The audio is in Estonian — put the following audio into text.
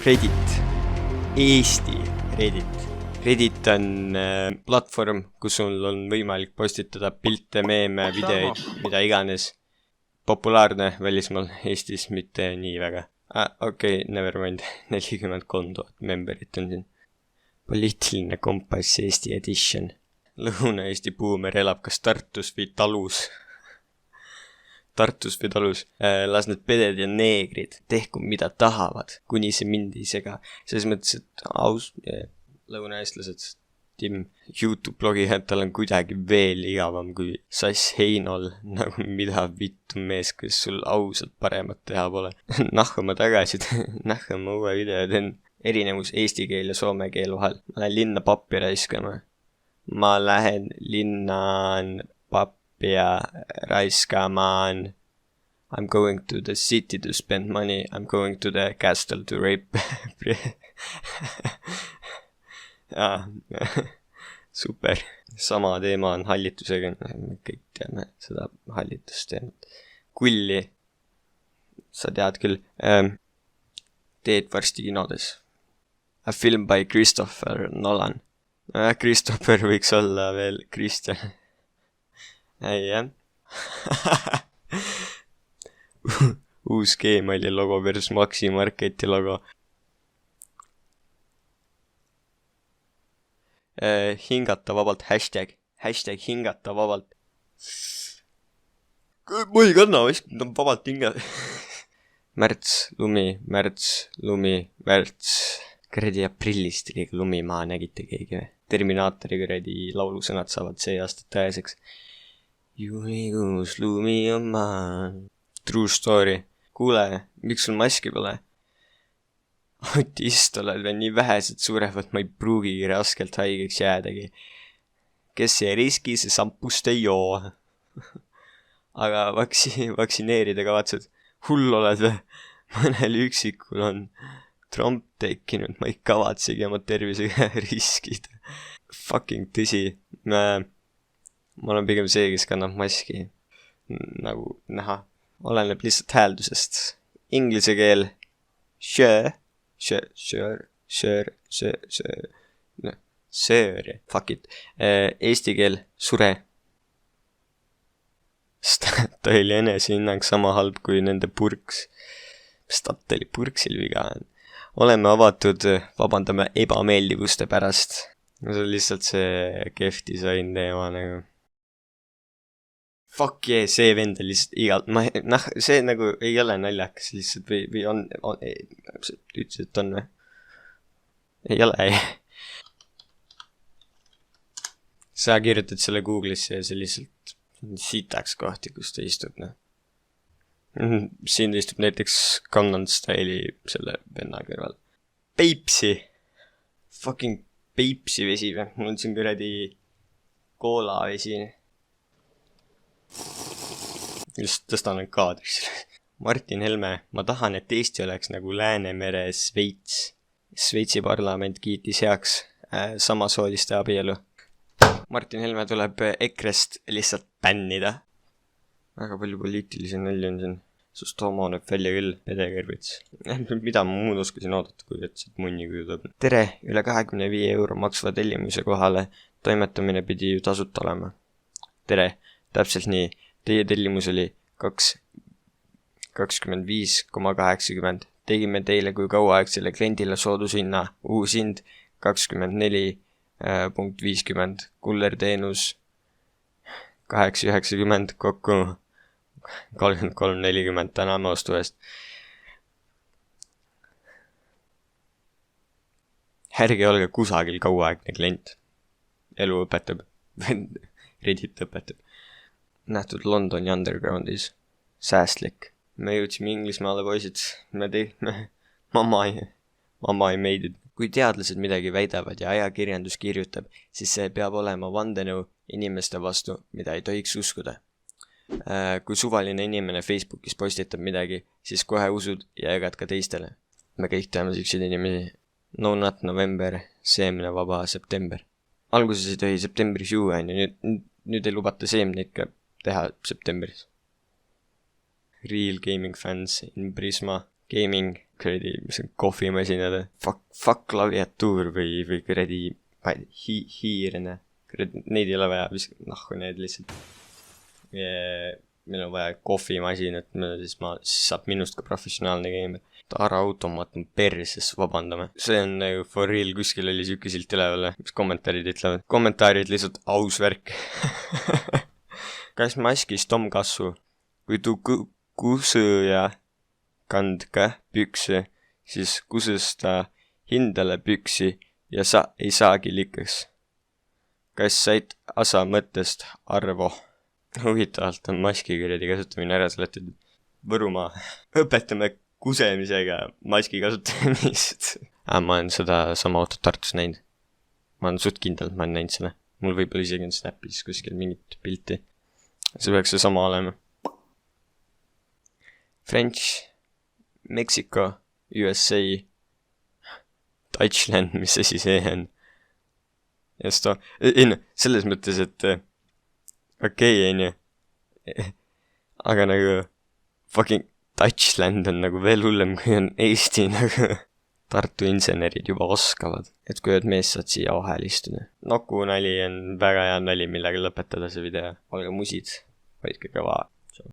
Reddit. Eesti Reddit. Reddit on platvorm, kus sul on võimalik postitada pilte, meeme, videoid, mida iganes. Populaarne välismaal, Eestis mitte nii väga. Okei, nevermind, 43 000 memberit on siin. Poliitiline kompass Eesti edition. Lõuna-Eesti buumer elab kas Tartus või Talus. Las need peded ja neegrid tehku mida tahavad, kuni see mind ei sega. Selles mõttes, et lõunaeestlased, Tim, YouTube-blogijad, tal on kuidagi veel igavam kui Sass Heinol, nagu mida vittu mees, kes sul ausalt paremat teha pole. Nahku ma tagasi, nahku ma uue video teen. Erinevus eesti keel ja soome keel vahel. Ma lähen linna pappi raiskama. I'm going to the city to spend money. I'm going to the castle to rape. Super. Sama teema on hallitusega. Me kõik teame seda hallitusteemat. Kulli. Sa tead küll. Teed varsti kinodes. A film by Christopher Nolan. Christopher võiks olla veel Kristjan. Jah. Uus Gmaili logo versus Maxi Marketi logo. Hingata vabalt hashtag hingata vabalt. Ma ei kanna, vabalt hinga. Märts, lumi. Kredi aprillist liiga lumimaa nägite keegi või? Terminaatori kredi laulusõnad saavad see aasta tõeseks. Juulikuus lumi on maa. True story. Kuule, miks sul maski pole? Autist oled veel nii vähesed surevad, ma ei pruugigi raskelt haigeks jäädagi. Kes ei riski, see sampust ei joo. Aga vaktsineerida kavatsed. Hull oled või? Mõnel üksikul on tromp tekkinud, ma ei kavatsegi oma tervisega riskida. Fucking tõsi. Ma olen pigem see, kes kannab maski. Nagu näha. Oleneb lihtsalt hääldusest. Inglise keel sure. Fuck it. Eesti keel sure. Statoili enesehinnang sama halb kui nende purks. Statoili purksil viga on. Oleme avatud, vabandame ebameeldivuste pärast. See on lihtsalt see kehv disain teema nagu. Fuck yeah, see vend on lihtsalt see nagu ei ole naljakas lihtsalt või on ütlesid, et on või? Ei ole. Sa kirjutad selle Google'isse ja see lihtsalt sitaks kohti, kus ta istub, noh. Siin istub näiteks Gangnam Style'i selle venna kõrval. Peipsi. Fucking Peipsi vesi või? Mul on siin kuradi koola vesi. Just tõstan nüüd kaadris. Martin Helme, ma tahan, et Eesti oleks nagu Läänemere Sveits. Sveitsi parlament kiitis heaks samasooliste abielu. Martin Helme tuleb EKRE-st lihtsalt bännida. Väga palju poliitilisi nalja on siin. Sust homo näeb välja küll, pedekõrvits. Mida ma muud oskasin oodata, kui et siit munni kujutab. Tere, üle 25 euro maksva tellimuse kohale. Toimetamine pidi ju tasuta olema. Tere, täpselt nii. Teie tellimus oli 25,80. Tegime teile kui kauaaegsele kliendile soodushinna. Uus hind 24,50. Kullerteenus 8,90. Kokku 33,40. Täname ostu eest. Ärge olge kusagil kauaaegne klient. Elu õpetab. Reddit õpetab. Nähtud Londoni undergroundis. Säästlik. Me jõudsime Inglismaale, poisid. Mamma ei made it. Kui teadlased midagi väidavad ja ajakirjandus kirjutab, siis see peab olema vandenõu inimeste vastu, mida ei tohiks uskuda. Kui suvaline inimene Facebookis postitab midagi, siis kohe usud ja jagad ka teistele. Me kõik teame siukseid inimesi. No not November, seemne vaba september. Alguses ei tohi septembris juua, nüüd ei lubata seemneid ka teha septembris. Real gaming fans in Prisma Gaming kuradi, mis on kohvimasinad, fuck klaviatuur või kuradi hiirene, kuradi, neid ei ole vaja, nahku need lihtsalt. Meil on vaja kohvimasinat, siis saab minust ka professionaalne gamer. Tara-automaat on perses, vabandame. See on nagu for real, kuskil oli siuke silt üleval, mis kommentaarid ütlevad. Kommentaarid lihtsalt aus värk. Kas maskis Tom Kassu? Kui tu kusõja kandka pükse, siis kusõsta hindale püksi ja sa ei saagi likas. Kas said asa mõttest arvo? Huvitavalt on maski kuradi kasutamine ära seletud. Võrumaa. Õpetame kusemisega maski kasutamist. Ma olen seda sama autot Tartus näinud. Ma olen suht kindlalt, ma olen näinud seda. Mul võib-olla isegi on Snapis kuskil mingit pilti. See peaks see sama olema. French, Mexico, USA, Deutschland, mis asi see on? Selles mõttes, et okei, onju. Aga nagu fucking Deutschland on nagu veel hullem, kui on Eesti nagu. Tartu insenerid juba oskavad. Et kui oled mees, saad siia vahel istuda. Noku nali on väga hea nali, millega lõpetada see video. Olge musid, hoidke kõva.